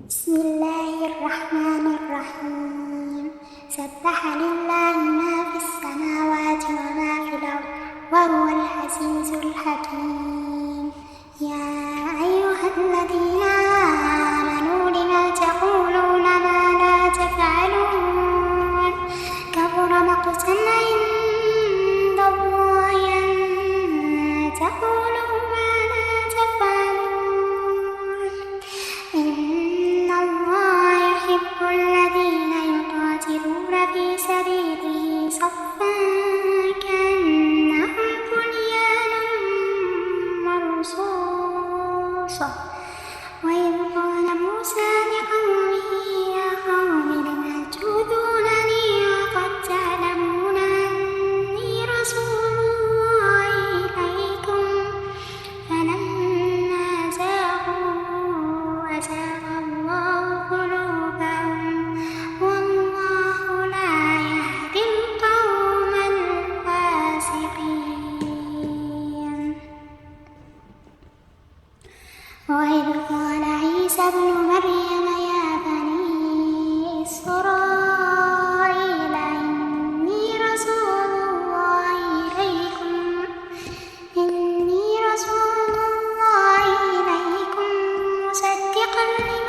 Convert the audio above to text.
بسم الله الرحمن الرحيم. سبح لله ما في السماوات وما في الأرض وهو العزيز الحكيم. يا أيها الذين آمنوا لم تقولون ما لا تفعلون كبر مقتا عند الله أن تقولوا ما لا تفعلون. إن الله يحب الذين يقاتلون في سبيله صفا كأنهم بنيان مرصوص. وإذ قال موسى لقومه يا قوم لم تؤذونني وقد تعلمون أني رسول الله إليكم فلما زاغوا أزاغ الله قلوبهم والله لا يهدي القوم الفاسقين. وإذ قال عيسى ابن مريم يا بني إسرائيل إني رسول الله إليكم مصدقا لما